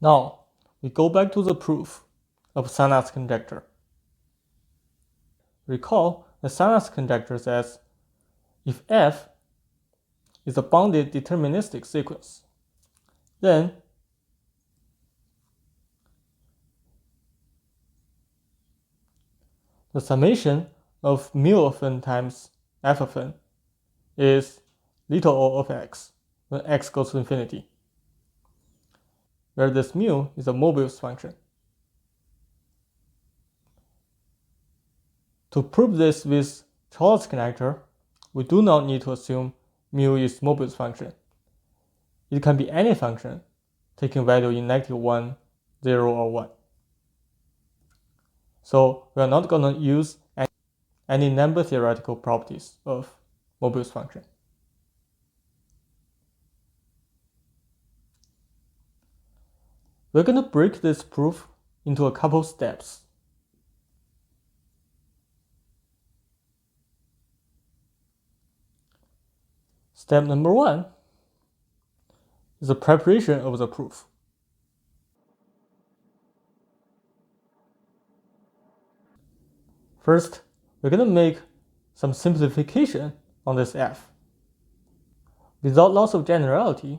Now, we go back to the proof of Sarnak's conjecture. Recall that Sarnak's conjecture says if F is a bounded deterministic sequence, then the summation of mu of n times f of n is little o of x when x goes to infinity, where this mu is a Mobius function. To prove this with Chowla's conjecture, we do not need to assume mu is Mobius function. It can be any function taking value in -1, 0, or 1. So we are not going to use any number theoretical properties of Mobius function. We're going to break this proof into a couple steps. Step number 1 is the preparation of the proof. First, we're going to make some simplification on this f. Without loss of generality,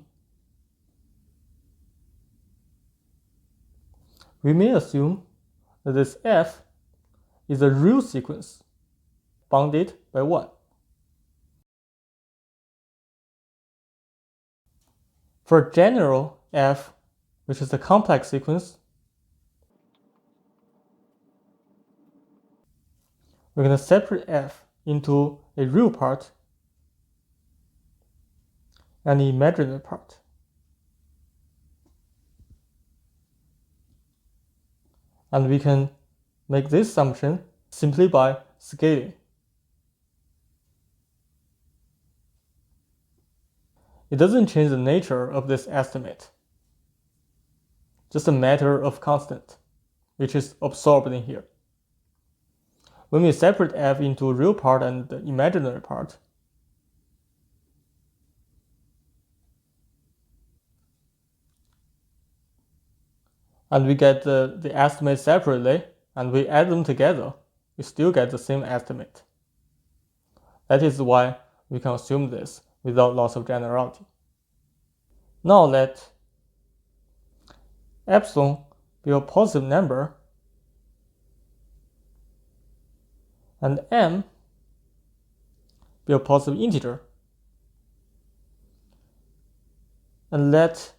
we may assume that this f is a real sequence bounded by 1. For general f, which is a complex sequence, we're going to separate f into a real part and an imaginary part. And we can make this assumption simply by scaling. It doesn't change the nature of this estimate, just a matter of constant, which is absorbed in here. When we separate f into a real part and the imaginary part, and we get the estimate separately, and we add them together, we still get the same estimate. That is why we can assume this without loss of generality. Now let epsilon be a positive number and m be a positive integer, and let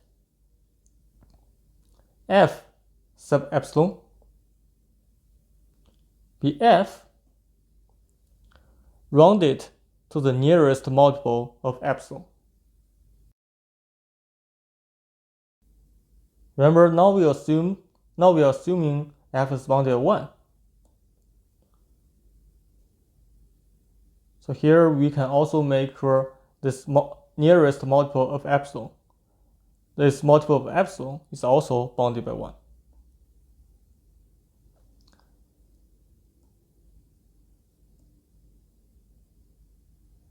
f sub epsilon be f rounded to the nearest multiple of epsilon. Remember, now we are assuming f is bounded at 1. So here we can also make sure this nearest multiple of epsilon, this multiple of epsilon, is also bounded by 1.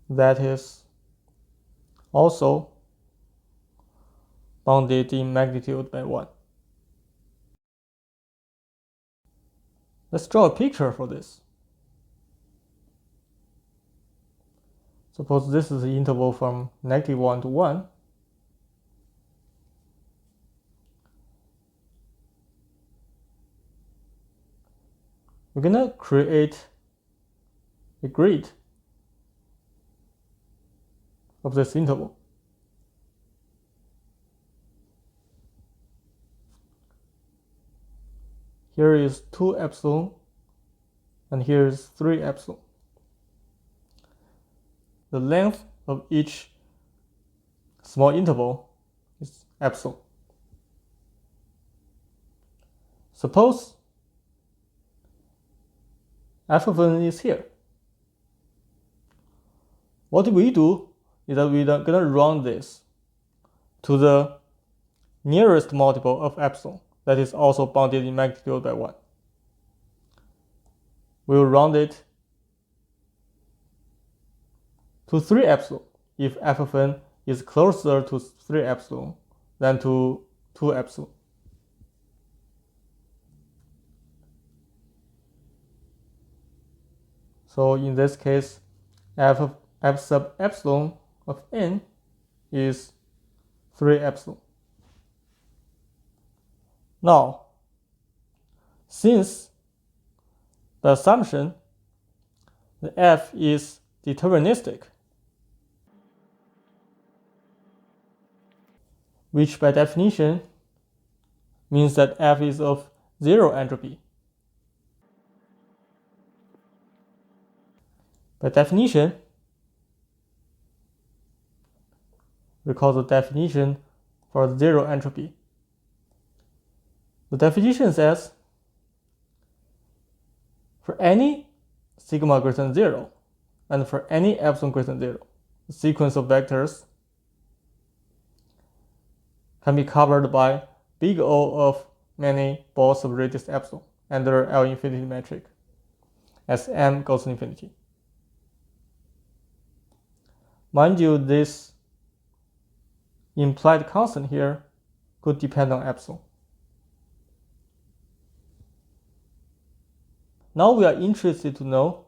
That is also bounded in magnitude by 1. Let's draw a picture for this. Suppose this is the interval from -1 to 1. We're going to create a grid of this interval. Here is 2 epsilon, and here is 3 epsilon. The length of each small interval is epsilon. Suppose f of n is here. What we do is that we're going to round this to the nearest multiple of epsilon that is also bounded in magnitude by 1. We'll round it to 3 epsilon if f of n is closer to 3 epsilon than to 2 epsilon. So in this case, f sub epsilon of n is 3 epsilon. Now, since the assumption that f is deterministic, which by definition means that f is of zero entropy. By definition, recall the definition for zero entropy. The definition says for any sigma greater than 0 and for any epsilon greater than 0, the sequence of vectors can be covered by big O of many balls of radius epsilon under L infinity metric as m goes to infinity. Mind you, this implied constant here could depend on epsilon. Now we are interested to know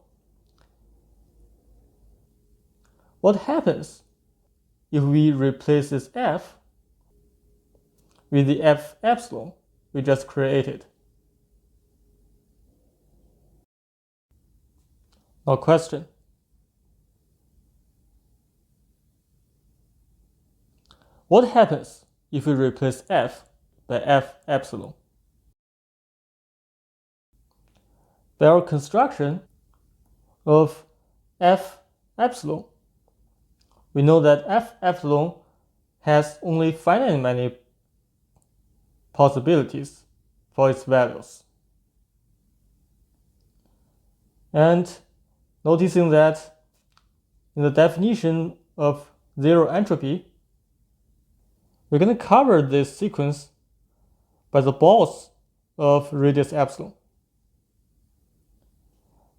what happens if we replace this f with the f epsilon we just created. Now question. What happens if we replace f by f epsilon? By our construction of f epsilon, we know that f epsilon has only finite many possibilities for its values. And noticing that in the definition of zero entropy, we're going to cover this sequence by the balls of radius epsilon.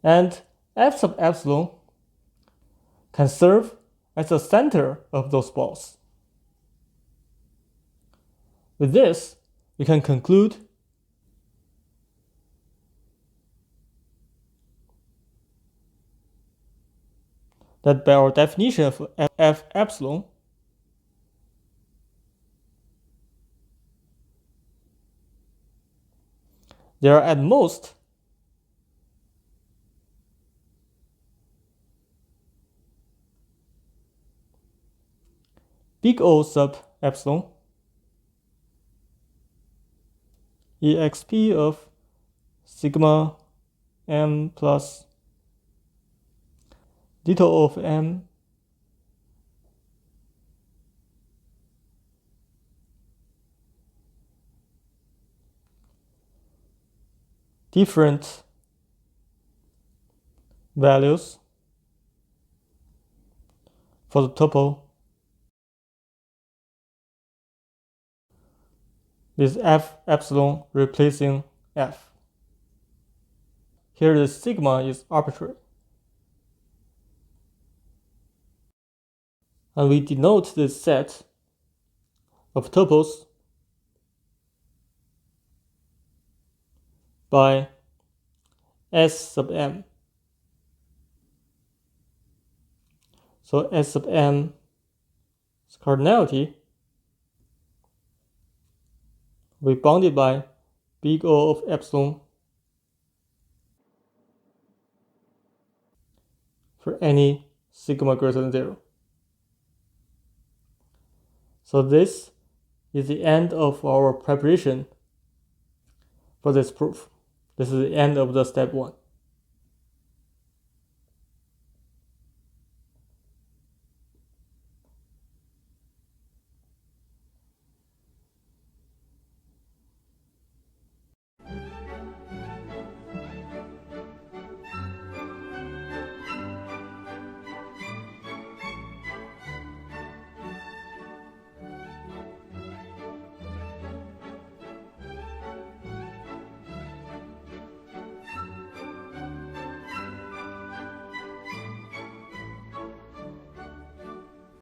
And f sub epsilon can serve as the center of those balls. With this, we can conclude that by our definition of f epsilon, there are at most big O sub epsilon exp of sigma m plus little O of m different values for the tuple with f epsilon replacing f. Here the sigma is arbitrary. And we denote this set of tuples by S sub m. So S sub m is cardinality will be bounded by big O of epsilon for any sigma greater than 0. So this is the end of our preparation for this proof. This is the end of the step 1.